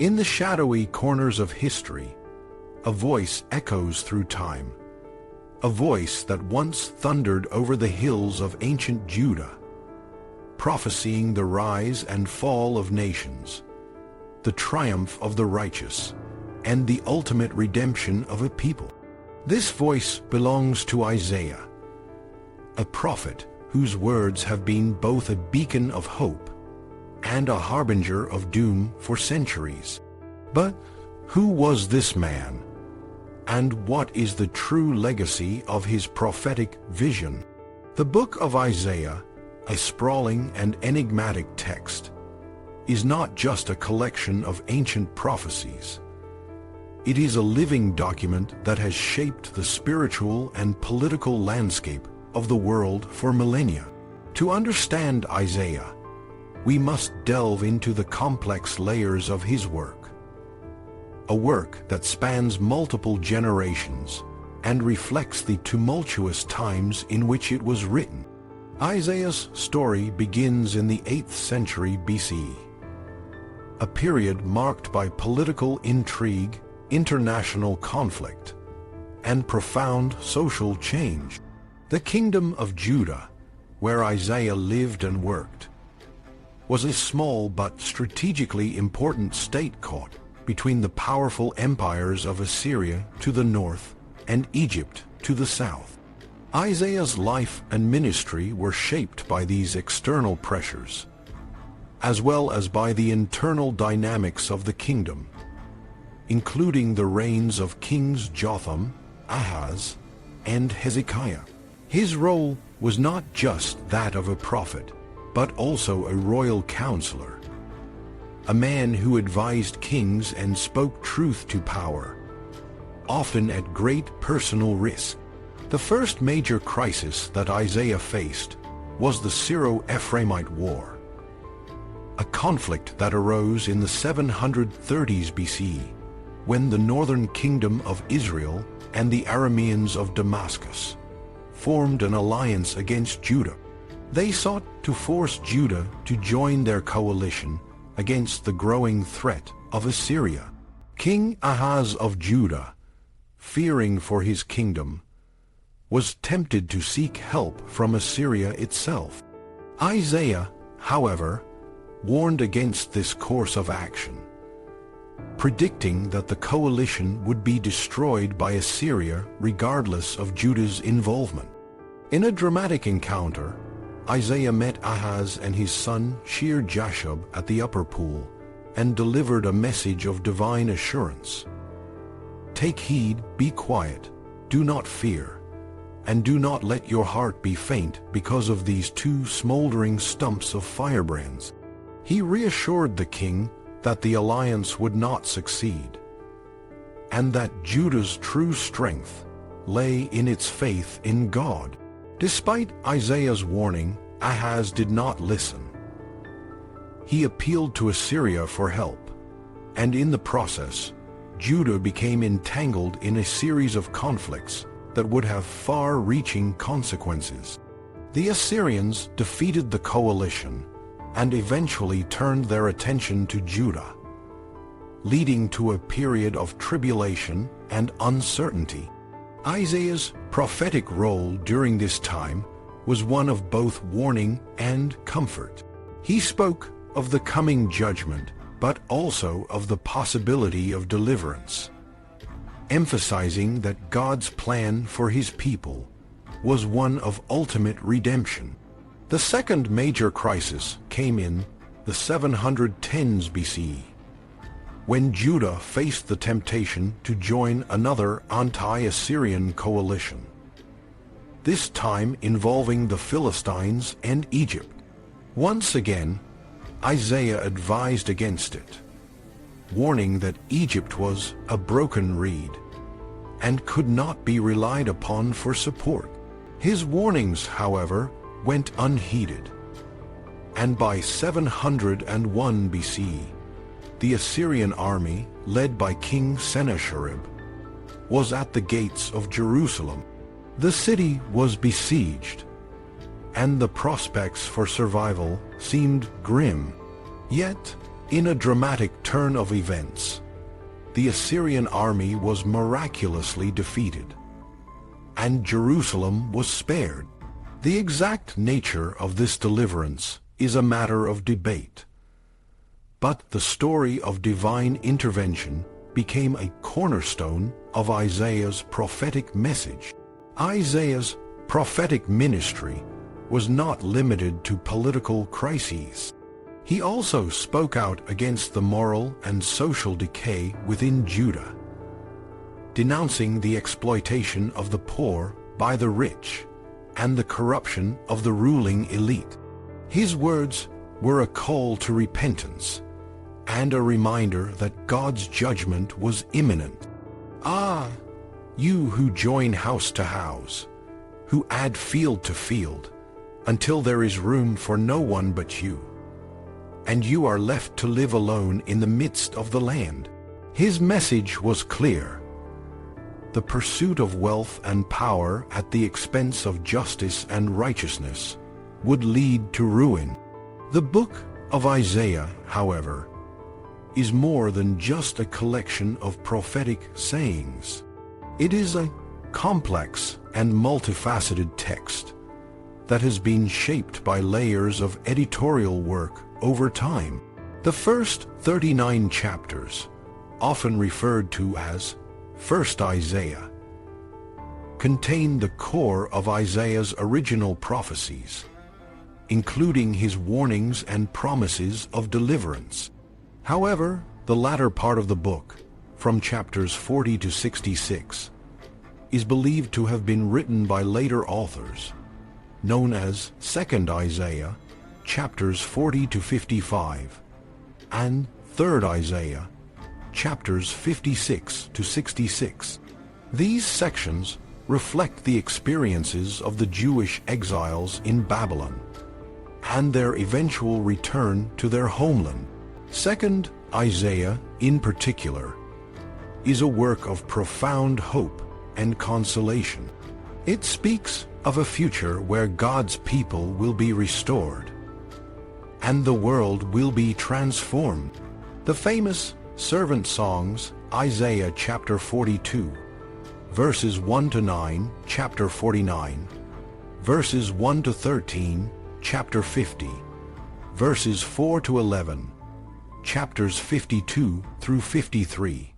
In the shadowy corners of history, a voice echoes through time, a voice that once thundered over the hills of ancient Judah, prophesying the rise and fall of nations, the triumph of the righteous, and the ultimate redemption of a people. This voice belongs to Isaiah, a prophet whose words have been both a beacon of hope and a harbinger of doom for centuries. But who was this man? And what is the true legacy of his prophetic vision? The book of Isaiah, a sprawling and enigmatic text, is not just a collection of ancient prophecies. It is a living document that has shaped the spiritual and political landscape of the world for millennia. To understand Isaiah, we must delve into the complex layers of his work. A work that spans multiple generations and reflects the tumultuous times in which it was written. Isaiah's story begins in the 8th century BC, a period marked by political intrigue, international conflict, and profound social change. The kingdom of Judah, where Isaiah lived and worked, was a small but strategically important state caught between the powerful empires of Assyria to the north and Egypt to the south. Isaiah's life and ministry were shaped by these external pressures, as well as by the internal dynamics of the kingdom, including the reigns of kings Jotham, Ahaz, and Hezekiah. His role was not just that of a prophet, but also a royal counselor, a man who advised kings and spoke truth to power, often at great personal risk. The first major crisis that Isaiah faced was the Syro-Ephraimite War, a conflict that arose in the 730s BC, when the northern kingdom of Israel and the Arameans of Damascus formed an alliance against Judah. They sought to force Judah to join their coalition against the growing threat of Assyria. King Ahaz of Judah, fearing for his kingdom, was tempted to seek help from Assyria itself. Isaiah, however, warned against this course of action, predicting that the coalition would be destroyed by Assyria regardless of Judah's involvement. In a dramatic encounter, Isaiah met Ahaz and his son Shear-Jashub at the upper pool and delivered a message of divine assurance. Take heed, be quiet, do not fear, and do not let your heart be faint because of these two smoldering stumps of firebrands. He reassured the king that the alliance would not succeed, and that Judah's true strength lay in its faith in God. Despite Isaiah's warning, Ahaz did not listen. He appealed to Assyria for help, and in the process, Judah became entangled in a series of conflicts that would have far-reaching consequences. The Assyrians defeated the coalition and eventually turned their attention to Judah, leading to a period of tribulation and uncertainty. Isaiah's prophetic role during this time was one of both warning and comfort. He spoke of the coming judgment, but also of the possibility of deliverance, emphasizing that God's plan for his people was one of ultimate redemption. The second major crisis came in the 710s BC, when Judah faced the temptation to join another anti-Assyrian coalition, this time involving the Philistines and Egypt. Once again, Isaiah advised against it, warning that Egypt was a broken reed and could not be relied upon for support. His warnings, however, went unheeded, and by 701 BC, the Assyrian army, led by King Sennacherib, was at the gates of Jerusalem. The city was besieged, and the prospects for survival seemed grim. Yet, In a dramatic turn of events, the Assyrian army was miraculously defeated, and Jerusalem was spared. The exact nature of this deliverance is a matter of debate, but the story of divine intervention became a cornerstone of Isaiah's prophetic message. Isaiah's prophetic ministry was not limited to political crises. He also spoke out against the moral and social decay within Judah, denouncing the exploitation of the poor by the rich and the corruption of the ruling elite. His words were a call to repentance and a reminder that God's judgment was imminent. Ah, you who join house to house, who add field to field, until there is room for no one but you, and you are left to live alone in the midst of the land. His message was clear. The pursuit of wealth and power at the expense of justice and righteousness would lead to ruin. The book of Isaiah, however, is more than just a collection of prophetic sayings. It is a complex and multifaceted text that has been shaped by layers of editorial work over time. The first 39 chapters, often referred to as First Isaiah, contain the core of Isaiah's original prophecies, including his warnings and promises of deliverance. However, the latter part of the book, from chapters 40 to 66, is believed to have been written by later authors, known as Second Isaiah, chapters 40 to 55, and Third Isaiah, chapters 56 to 66. These sections reflect the experiences of the Jewish exiles in Babylon and their eventual return to their homeland. Second Isaiah, in particular, is a work of profound hope and consolation. It speaks of a future where God's people will be restored and the world will be transformed. The famous servant songs, Isaiah chapter 42, verses 1 to 9, chapter 49, verses 1 to 13, chapter 50, verses 4 to 11, chapters 52 through 53,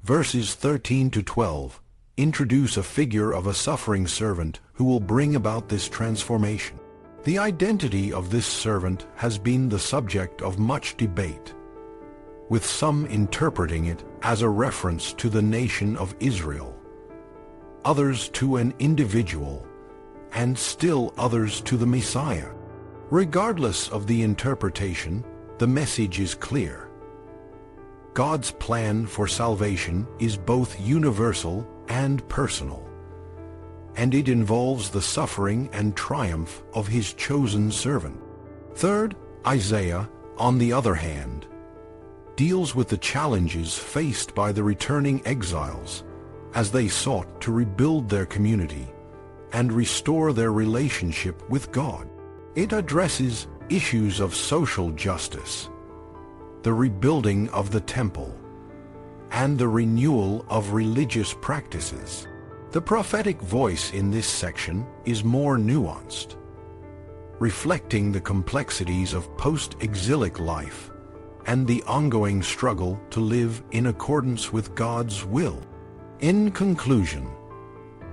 verses 13 to 12, introduce a figure of a suffering servant who will bring about this transformation. The identity of this servant has been the subject of much debate, with some interpreting it as a reference to the nation of Israel, others to an individual, and still others to the Messiah. Regardless of the interpretation, the message is clear. God's plan for salvation is both universal and personal, and it involves the suffering and triumph of his chosen servant. Third Isaiah, on the other hand, deals with the challenges faced by the returning exiles as they sought to rebuild their community and restore their relationship with God. It addresses issues of social justice, the rebuilding of the temple, and the renewal of religious practices. The prophetic voice in this section is more nuanced, reflecting the complexities of post-exilic life and the ongoing struggle to live in accordance with God's will. In conclusion,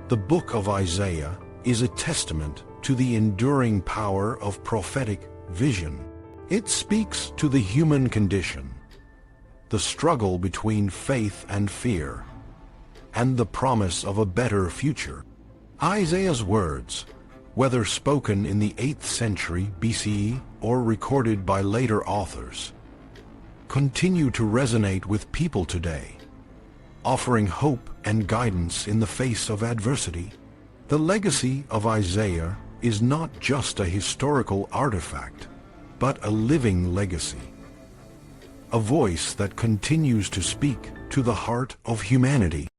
the book of Isaiah is a testament to the enduring power of prophetic vision. It speaks to the human condition, the struggle between faith and fear, and the promise of a better future. Isaiah's words, whether spoken in the 8th century BCE or recorded by later authors, continue to resonate with people today, offering hope and guidance in the face of adversity. The legacy of Isaiah is not just a historical artifact, but a living legacy, a voice that continues to speak to the heart of humanity.